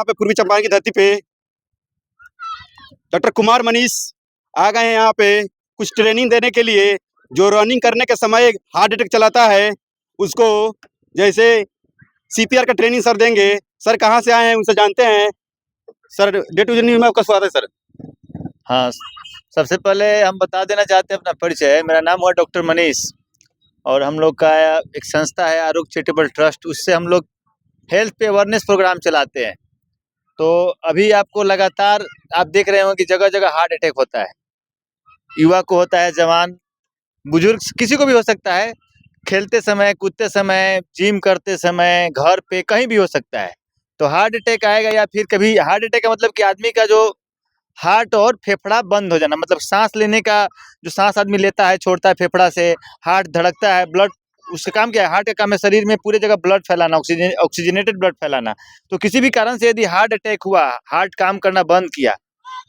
यहाँ पे पूर्वी चंपारण की धरती पे डॉक्टर कुमार मनीष आ गए हैं यहाँ पे कुछ ट्रेनिंग देने के लिए। जो रनिंग करने के समय हार्ट अटैक चलाता है उसको जैसे सीपीआर का ट्रेनिंग सर देंगे। सर कहाँ से आए हैं उनसे जानते हैं। सर डे टू न्यूज़ में आपका स्वागत है सर। हाँ, सबसे पहले हम बता देना चाहते हैं अपना परिचय। मेरा नाम हुआ डॉक्टर मनीष और हम लोग का एक संस्था है आरोग्य चैरिटेबल ट्रस्ट, उससे हम लोग हेल्थ पे अवेयरनेस प्रोग्राम चलाते हैं। तो अभी आपको लगातार आप देख रहे हो कि जगह जगह हार्ट अटैक होता है, युवा को होता है, जवान, बुजुर्ग, किसी को भी हो सकता है। खेलते समय, कूदते समय, जिम करते समय, घर पे कहीं भी हो सकता है। तो हार्ट अटैक आएगा या फिर कभी हार्ट अटैक का मतलब कि आदमी का जो हार्ट और फेफड़ा बंद हो जाना, मतलब सांस लेने का जो सांस आदमी लेता है छोड़ता है फेफड़ा से, हार्ट धड़कता है, ब्लड, उसका काम क्या है? हार्ट का काम है शरीर में पूरे जगह ब्लड फैलाना, ऑक्सीजनेटेड ब्लड फैलाना। तो किसी भी कारण से यदि हार्ट अटैक हुआ, हार्ट काम करना बंद किया,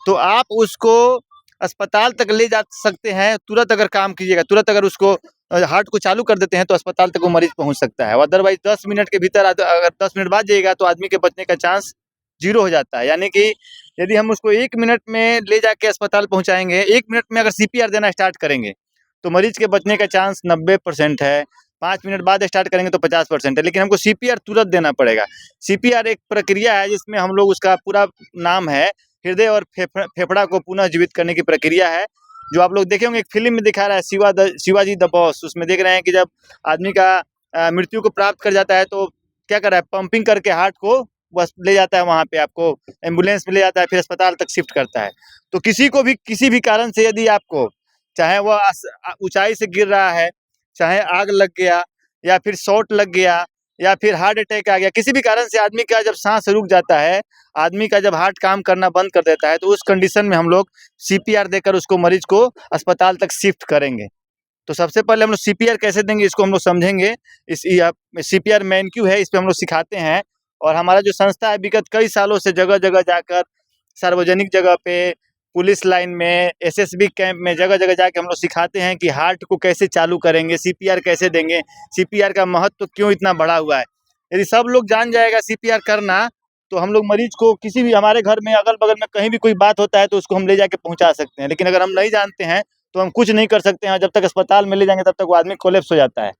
तो आप उसको अस्पताल तक ले जा सकते हैं। तुरंत अगर काम कीजिएगा, तुरंत अगर उसको हार्ट को चालू कर देते हैं तो अस्पताल तक वो मरीज पहुंच सकता है। अदरवाइज 10 मिनट के भीतर अगर 10 मिनट बाद जाइएगा तो आदमी के बचने का चांस 0 हो जाता है। यानी कि यदि हम उसको 1 मिनट में ले जाके अस्पताल पहुंचाएंगे, 1 मिनट में अगर सीपीआर देना स्टार्ट करेंगे तो मरीज के बचने का चांस 90% है। 5 मिनट बाद स्टार्ट करेंगे तो 50% है। लेकिन हमको सीपीआर तुरंत देना पड़ेगा। सीपीआर एक प्रक्रिया है जिसमें हम लोग, उसका पूरा नाम है हृदय और फेफड़ा को पुनः जीवित करने की प्रक्रिया है। जो आप लोग देखे होंगे, एक फिल्म में दिखा रहा है शिवाजी द बॉस, उसमें देख रहे हैं कि जब आदमी का मृत्यु को प्राप्त कर जाता है तो क्या कर रहा है, पंपिंग करके हार्ट को बस ले जाता है, वहाँ पे आपको एम्बुलेंस में ले जाता है, फिर अस्पताल तक शिफ्ट करता है। तो किसी को भी किसी भी कारण से यदि आपको, चाहे वह ऊंचाई से गिर रहा है, चाहे आग लग गया, या फिर शॉट लग गया, या फिर हार्ट अटैक आ गया, किसी भी कारण से आदमी का जब सांस रुक जाता है, आदमी का जब हार्ट काम करना बंद कर देता है, तो उस कंडीशन में हम लोग सीपीआर देकर उसको, मरीज को अस्पताल तक शिफ्ट करेंगे। तो सबसे पहले हम लोग सीपीआर कैसे देंगे इसको हम लोग समझेंगे। इस सीपीआर मेन क्यू है, इस पे हम लोग सिखाते हैं। और हमारा जो संस्था है विगत कई सालों से जगह जगह जाकर, सार्वजनिक जगह पे, पुलिस लाइन में, एसएसबी कैंप में, जगह जगह जाके हम लोग सिखाते हैं कि हार्ट को कैसे चालू करेंगे, सीपीआर कैसे देंगे, सीपीआर का महत्व क्यों इतना बढ़ा हुआ है। यदि सब लोग जान जाएगा सीपीआर करना, तो हम लोग मरीज को किसी भी, हमारे घर में अगल बगल में कहीं भी कोई बात होता है तो उसको हम ले जाके पहुंचा सकते हैं। लेकिन अगर हम नहीं जानते हैं तो हम कुछ नहीं कर सकते हैं। जब तक अस्पताल में ले जाएंगे तब तक वो आदमी कोलैप्स हो जाता है।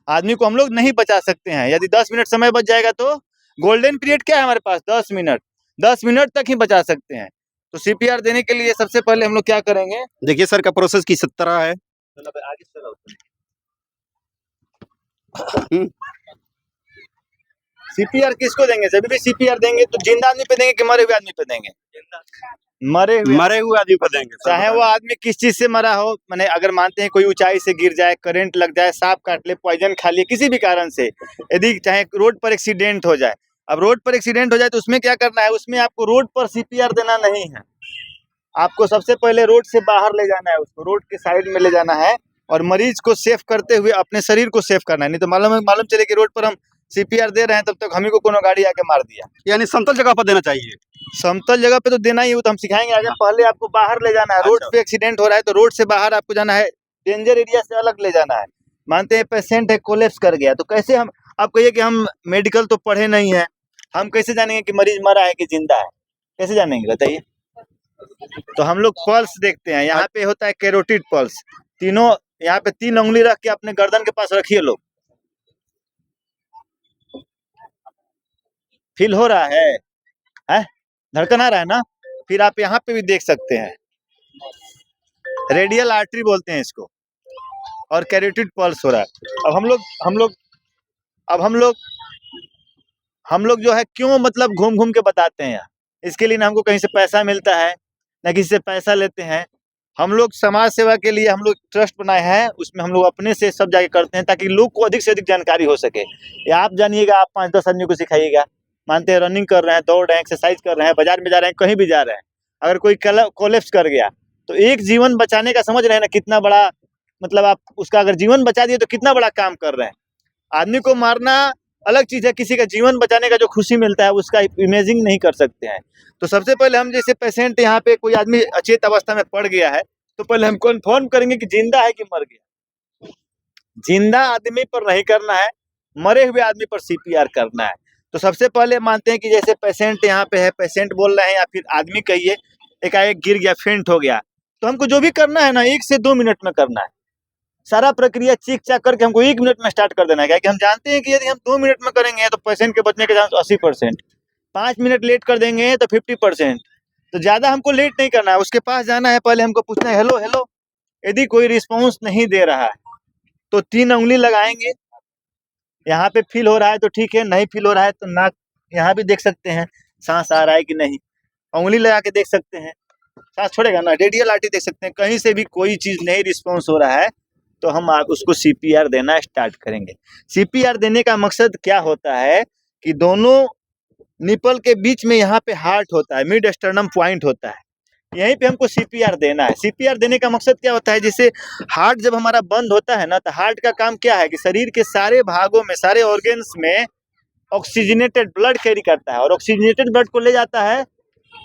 आदमी को हम लोग नहीं बचा सकते हैं। यदि 10 मिनट समय बच जाएगा तो गोल्डन पीरियड क्या है हमारे पास, 10 मिनट, 10 मिनट तक ही बचा सकते हैं। तो सीपीआर देने के लिए सबसे पहले हम लोग क्या करेंगे, देखिए सर का प्रोसेस किस तरह है। सीपीआर किसको देंगे? जब भी सीपीआर देंगे तो जिंदा आदमी पे देंगे कि मरे हुए आदमी पे देंगे? मरे हुए आदमी पर देंगे सर। चाहे वो आदमी किस चीज से मरा हो, मैंने अगर मानते हैं कोई ऊंचाई से गिर जाए, करंट लग जाए, सांप काट ले, पॉइजन खा लिए, किसी भी कारण से, यदि चाहे रोड पर एक्सीडेंट हो जाए। अब रोड पर एक्सीडेंट हो जाए तो उसमें क्या करना है, उसमें आपको रोड पर सीपीआर देना नहीं है। आपको सबसे पहले रोड से बाहर ले जाना है, उसको रोड के साइड में ले जाना है और मरीज को सेफ करते हुए अपने शरीर को सेफ करना है। नहीं तो मालूम चले कि रोड पर हम सीपीआर दे रहे हैं तब तक हम ही को कोनो गाड़ी आके मार दिया। यानी समतल जगह पर देना चाहिए। समतल जगह पे तो देना ही हो, तो हम सिखाएंगे आगे। पहले आपको बाहर ले जाना है। रोड पे एक्सीडेंट हो रहा है तो रोड से बाहर आपको जाना है, डेंजर एरिया से अलग ले जाना है। मानते हैं पेशेंट है, कोलैप्स कर गया, तो कैसे हम, आप कहिए कि हम मेडिकल तो पढ़े नहीं है, हम कैसे जानेंगे कि मरीज मरा है कि जिंदा है? कैसे जानेंगे बताइए? तो हम लोग पल्स देखते हैं। यहाँ पे होता है कैरोटिड पल्स। तीनों यहाँ पे 3 उंगली रख के अपने गर्दन के पास रखिए लोग। फील हो रहा है? धड़कन आ रहा है ना? फिर आप यहाँ पे भी देख सकते हैं, रेडियल आर्टरी बोलते हैं इसको, और कैरोटिड पल्स हो रहा है। अब हम लोग जो है क्यों, मतलब घूम घूम के बताते हैं यहाँ, इसके लिए ना हमको कहीं से पैसा मिलता है, ना किसी से पैसा लेते हैं। हम लोग समाज सेवा के लिए हम लोग ट्रस्ट बनाए हैं, उसमें हम लोग अपने से सब जाके करते हैं ताकि लोग को अधिक से अधिक जानकारी हो सके। या आप जानिएगा, आप 5-10 आदमी को सिखाइएगा। मानते हैं रनिंग कर रहे हैं, दौड़ रहे हैं, एक्सरसाइज कर रहे हैं, बाजार में जा रहे हैं, कहीं भी जा रहे हैं, अगर कोई कोलैप्स कर गया तो एक जीवन बचाने का, समझ रहे हैं ना कितना बड़ा, मतलब आप उसका अगर जीवन बचा दिए तो कितना बड़ा काम कर रहे हैं। आदमी को मारना अलग चीज है, किसी का जीवन बचाने का जो खुशी मिलता है उसका इमेजिंग नहीं कर सकते हैं। तो सबसे पहले हम, जैसे पेशेंट यहाँ पे कोई आदमी अचेत अवस्था में पड़ गया है, तो पहले हम कन्फर्म करेंगे कि जिंदा है कि मर गया। जिंदा आदमी पर नहीं करना है, मरे हुए आदमी पर सीपीआर करना है। तो सबसे पहले मानते हैं कि जैसे पेशेंट यहाँ पे है, पेशेंट बोल रहे हैं या फिर आदमी कहिए एकाएक गिर गया, फेंट हो गया, तो हमको जो भी करना है ना 1 से 2 मिनट में करना है। सारा प्रक्रिया चेक चाक करके हमको 1 मिनट में स्टार्ट कर देना है, क्योंकि हम जानते हैं कि यदि हम 2 मिनट में करेंगे तो पेशेंट के बचने के चांस 80%, 5 मिनट लेट कर देंगे तो 50%। तो ज़्यादा हमको लेट नहीं करना है, उसके पास जाना है, पहले हमको पूछना है हेलो हेलो, यदि कोई रिस्पॉन्स नहीं दे रहा है तो 3 उंगली लगाएंगे, यहाँ पे फील हो रहा है तो ठीक है, नहीं फील हो रहा है तो नाक यहाँ भी देख सकते हैं सांस आ रहा है कि नहीं, उंगली लगा के देख सकते हैं सांस छोड़ेगा ना, रेडियल आरटी देख सकते हैं, कहीं से भी कोई चीज़ नहीं रिस्पॉन्स हो रहा है तो हम आप उसको सीपीआर देना स्टार्ट करेंगे। सीपीआर देने का मकसद क्या होता है कि दोनों निपल के बीच में यहाँ पे हार्ट होता है, मिड स्टर्नम पॉइंट होता है, यहीं पे हमको सीपीआर देना है। सीपीआर देने का मकसद क्या होता है, जैसे हार्ट जब हमारा बंद होता है ना, तो हार्ट का काम क्या है कि शरीर के सारे भागों में, सारे ऑर्गन्स में ऑक्सीजनेटेड ब्लड कैरी करता है, और ऑक्सीजनेटेड ब्लड को ले जाता है,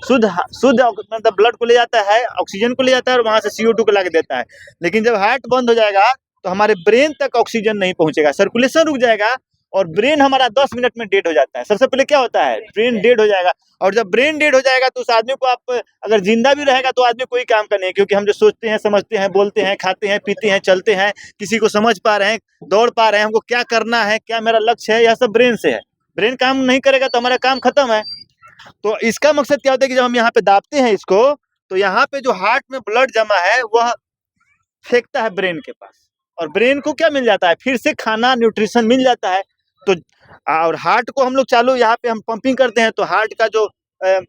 शुद्ध मतलब ब्लड को ले जाता है, ऑक्सीजन को ले जाता है और वहाँ से CO2 को ला के देता है। लेकिन जब हार्ट बंद हो जाएगा तो हमारे ब्रेन तक ऑक्सीजन नहीं पहुँचेगा, सर्कुलेशन रुक जाएगा और ब्रेन हमारा 10 मिनट में डेड हो जाता है। सबसे पहले क्या होता है, ब्रेन डेड हो जाएगा, और जब ब्रेन डेड हो जाएगा तो उस आदमी को आप अगर जिंदा भी रहेगा तो आदमी कोई काम का नहीं है, क्योंकि हम जो सोचते हैं, समझते हैं, बोलते हैं, खाते हैं, पीते हैं, चलते हैं, किसी को समझ पा रहे हैं, दौड़ पा रहे हैं, हमको क्या करना है, क्या मेरा लक्ष्य है, यह सब ब्रेन से है। ब्रेन काम नहीं करेगा तो हमारा काम खत्म है। तो इसका मकसद क्या होता है कि जब हम यहाँ पे दाबते हैं इसको, तो यहाँ पे जो हार्ट में ब्लड जमा है वह फेंकता है ब्रेन के पास, और ब्रेन को क्या मिल जाता है, फिर से खाना, न्यूट्रिशन मिल जाता है। तो और हार्ट को हम लोग चालू यहाँ पे हम पंपिंग करते हैं, तो हार्ट का जो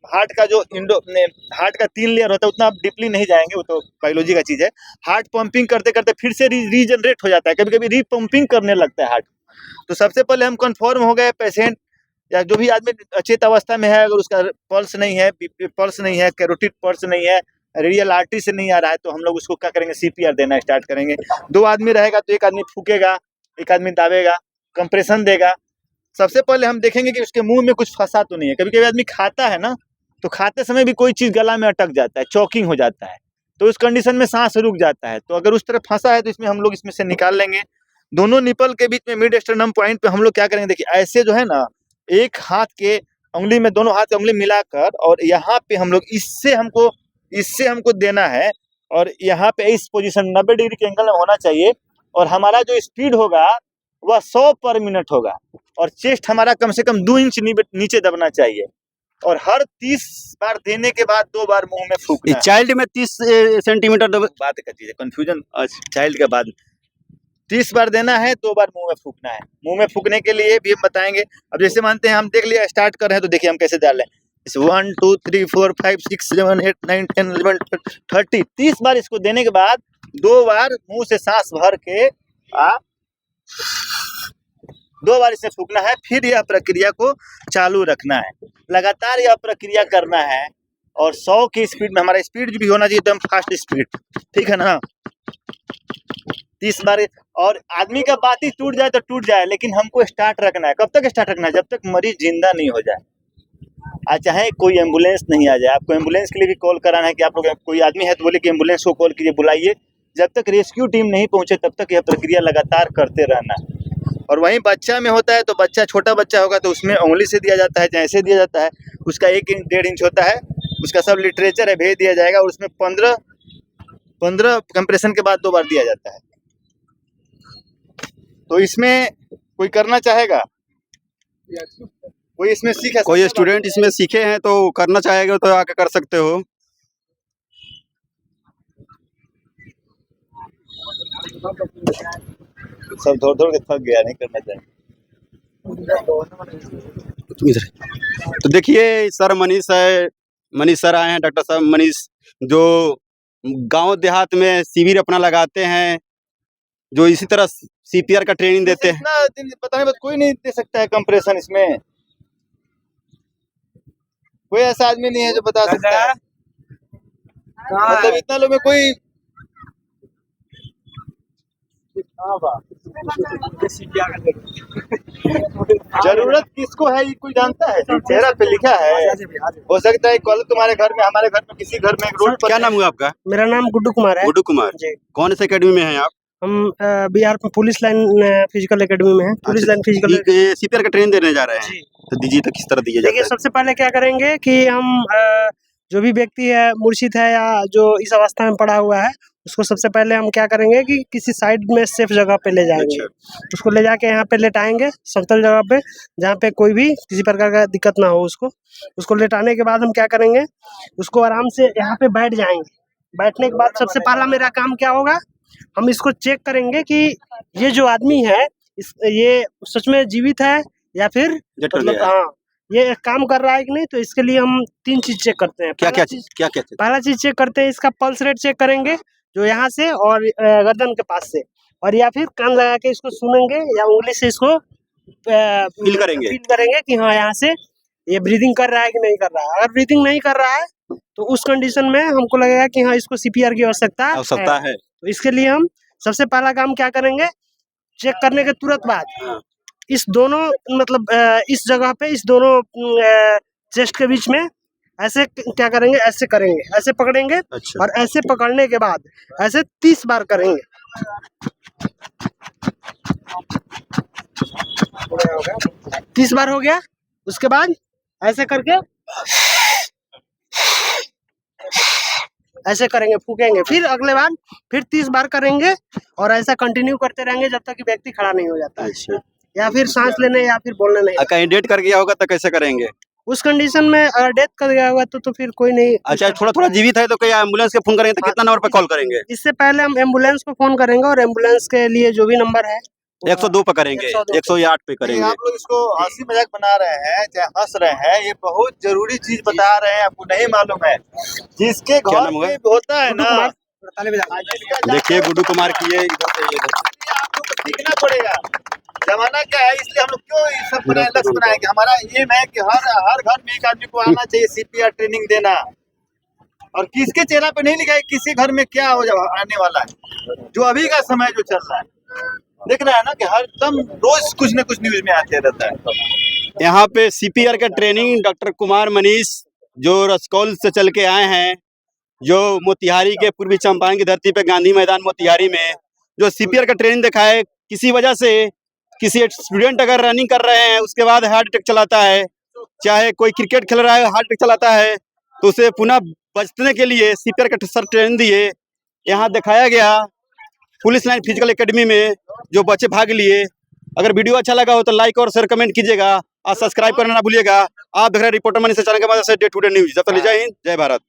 हार्ट का 3 लेयर होता है, उतना आप डीपली नहीं जाएंगे, वो तो बायोलॉजी का चीज़ है। हार्ट पंपिंग करते करते फिर से रीजनरेट हो जाता है, कभी कभी रीपंपिंग करने लगता है हार्ट। तो सबसे पहले हम कन्फर्म हो गए पेशेंट या जो भी आदमी अचेत अवस्था में है, अगर उसका पल्स नहीं है, पल्स नहीं है, कैरोटिड पल्स नहीं है, रेडियल आर्टरी से नहीं आ रहा है, तो हम लोग उसको क्या करेंगे, सीपीआर देना स्टार्ट करेंगे। 2 आदमी रहेगा तो एक आदमी फूकेगा, एक आदमी दाबेगा, कंप्रेशन देगा। सबसे पहले हम देखेंगे कि उसके मुंह में कुछ फंसा तो नहीं है। कभी कभी आदमी खाता है ना, तो खाते समय भी कोई चीज़ गला में अटक जाता है, चॉकिंग हो जाता है, तो उस कंडीशन में सांस रुक जाता है। तो अगर उस तरह फंसा है तो इसमें हम लोग इसमें से निकाल लेंगे। दोनों निपल के बीच में मिड स्टर्नम पॉइंट पे हम लोग क्या करेंगे, देखिए ऐसे जो है ना, एक हाथ के उंगली में दोनों हाथ की उंगली मिलाकर, और यहाँ पे हम लोग इससे हमको देना है, और यहाँ पे इस पोजीशन 90 डिग्री के एंगल में होना चाहिए, और हमारा जो स्पीड होगा वह 100 पर मिनट होगा, और चेस्ट हमारा कम से कम 2 इंच नीचे दबना चाहिए, और हर 30 बार देने के बाद 2 बार मुंह में फूकना है। चाइल्ड में 30 सेंटीमीटर बात का चीज है, कंफ्यूजन चाइल्ड के बाद 30 बार देना है, 2 बार मुंह में फूकना है। मुंह में फूकने के लिए भी हम बताएंगे। अब जैसे मानते हैं हम देख लिया, स्टार्ट कर रहे हैं, तो देखिए हम कैसे डाल रहे हैं। 1 2 3 4 5 6 7 8 9 10 11 12 30 बार इसको देने के बाद 2 बार मुंह से सांस भर के 2 बार इसे फूकना है, फिर यह प्रक्रिया को चालू रखना है, लगातार यह प्रक्रिया करना है, और 100 की स्पीड में, हमारा स्पीड भी होना चाहिए एकदम फास्ट स्पीड, ठीक है ना। 30 बार, और आदमी का बात ही टूट जाए तो टूट जाए, लेकिन हमको स्टार्ट रखना है। कब तक स्टार्ट रखना है, जब तक मरीज जिंदा नहीं हो जाए, चाहे कोई एम्बुलेंस नहीं आ जाए। आपको एम्बुलेंस के लिए भी कॉल कराना है कि आप लोग कोई आदमी है तो बोले कि एम्बुलेंस को कॉल कीजिए, बुलाइए। जब तक रेस्क्यू टीम नहीं पहुंचे तब तक यह प्रक्रिया लगातार करते रहना है। और वहीं बच्चा में होता है तो बच्चा, छोटा बच्चा होगा तो उसमें उंगली से दिया जाता है, जैसे दिया जाता है, उसका 1 इंच 1.5 इंच होता है, उसका सब लिटरेचर है, भेज दिया जाएगा, और उसमें 15 कंप्रेशन के बाद 2 बार दिया जाता है। तो इसमें कोई करना चाहेगा, कोई इसमें सीखा, कोई स्टूडेंट इसमें सीखे हैं तो करना चाहेगा तो आके कर सकते हो। सब दौड़ के थक गया, नहीं करना चाहिए। तो देखिए सर मनीष है, मनीष सर आए हैं, डॉक्टर साहब मनीष, जो गांव देहात में शिविर अपना लगाते हैं, जो इसी तरह सीपीआर का ट्रेनिंग देते हैं। इतना दिन पता नहीं, कोई नहीं दे सकता है कंप्रेशन इसमें, कोई ऐसा आदमी नहीं है जो बता सकता है। मतलब इतना लोग में कोई जरूरत किसको है, ये कोई जानता है? चेहरा पे लिखा है, हो सकता है कल तुम्हारे घर में, हमारे घर में, किसी घर में एक रोड पर। क्या नाम हुआ आपका? मेरा नाम गुड्डू कुमार है। गुड्डू कुमार जी। कौन से एकेडमी में हैं आप? हम बिहार में पुलिस लाइन फिजिकल एकेडमी में है। पुलिस लाइन फिजिकल सीपीआर का ट्रेनिंग देने जा रहे हैं। जी। तो दीजिए, तो किस तरह दिया जाता देखिए, है? सबसे पहले क्या करेंगे कि हम जो भी व्यक्ति है, मूर्छित है या जो इस अवस्था में पड़ा हुआ है, उसको सबसे पहले हम क्या करेंगे कि किसी साइड में सेफ जगह पे ले जाएंगे। अच्छा। उसको ले जाके यहाँ पे लेटाएंगे समतल जगह पे, जहाँ पे कोई भी किसी प्रकार का दिक्कत ना हो उसको। उसको लेटाने के बाद हम क्या करेंगे, उसको आराम से यहाँ पे बैठ जाएंगे। बैठने के बाद सबसे पहला मेरा काम क्या होगा, हम इसको चेक करेंगे कि ये जो आदमी है ये सच में जीवित है या फिर जेट कर मतलब गया है। हाँ ये काम कर रहा है कि नहीं। तो इसके लिए हम 3 चीज चेक करते हैं। क्या क्या चीज पहला चीज चेक करते हैं, इसका पल्स रेट चेक करेंगे, जो यहाँ से और गर्दन के पास से, और या फिर कान लगा के इसको सुनेंगे या उंगली से इसको फील करेंगे कि हाँ यहाँ से ये ब्रीदिंग कर रहा है कि नहीं कर रहा है। अगर ब्रीदिंग नहीं कर रहा है तो उस कंडीशन में हमको लगेगा कि हाँ इसको सीपीआर की आवश्यकता है। तो इसके लिए हम सबसे पहला काम क्या करेंगे, चेक करने के तुरंत बाद इस दोनों मतलब इस जगह पे इस दोनों चेस्ट के बीच में ऐसे क्या करेंगे, ऐसे करेंगे, ऐसे पकड़ेंगे। अच्छा। और ऐसे पकड़ने के बाद ऐसे 30 बार करेंगे। 30 बार हो गया, उसके बाद ऐसे करके ऐसे करेंगे, फूकेंगे, फिर अगले बार फिर 30 बार करेंगे और ऐसा कंटिन्यू करते रहेंगे जब तक कि व्यक्ति खड़ा नहीं हो जाता है। अच्छा। या फिर सांस लेने या फिर बोलने नहीं। कहीं डेट कर गया होगा तो कैसे करेंगे? उस कंडीशन में अगर डेथ कर गया होगा तो फिर कोई नहीं। अच्छा, थोड़ा जीवित है तो क्या एम्बुलेंस के फोन करेंगे तो कितना नंबर पे कॉल करेंगे? इससे पहले हम एम्बुलेंस को फोन करेंगे और एम्बुलेंस के लिए जो भी नंबर है 102 पे करेंगे, 108 पे करेंगे। आप लोग इसको हंसी मजाक बना रहे हैं, चाहे हंस रहे हैं, ये बहुत जरूरी चीज बता रहे हैं, आपको नहीं मालूम है। जिसके क्या घर नाम हुआ? में होता है ना, देखिए गुड्डू कुमार की ये इधर से ये आपको तो सीखना पड़ेगा। जमाना क्या है, इसलिए हम लोग क्यों ये सब लक्ष्य बनाएंगे। हमारा एम है कि हर घर में एक आदमी को आना चाहिए सीपीआर ट्रेनिंग देना। और किसके चेहरा पे नहीं लिखा है किसी घर में क्या हो आने वाला है। जो अभी का समय जो चल रहा है, देख रहा है ना कि हर दम रोज कुछ न कुछ न्यूज में आते रहता है। यहाँ पे सीपीआर का ट्रेनिंग डॉक्टर कुमार मनीष जो रसकौल से चल के आए हैं, जो मोतिहारी के पूर्वी चंपारण की धरती पे गांधी मैदान मोतिहारी में जो सीपीआर का ट्रेनिंग दिखाए। किसी वजह से किसी स्टूडेंट अगर रनिंग कर रहे हैं उसके बाद हार्ट अटैक चलाता है, चाहे कोई क्रिकेट खेल रहा है हार्ट अटैक चलाता है, तो उसे पुनः बचने के लिए सीपीआर का सर ट्रेनिंग दिए। यहाँ दिखाया गया पुलिस लाइन फिजिकल एकेडमी में जो बच्चे भाग लिए। अगर वीडियो अच्छा लगा हो तो लाइक और शेयर कमेंट कीजिएगा और सब्सक्राइब करना ना भूलिएगा। आप देख रहे हैं रिपोर्टर मनीष चैनल के मदद से डे टू डे न्यूज। जब तक जय हिंद, जय भारत।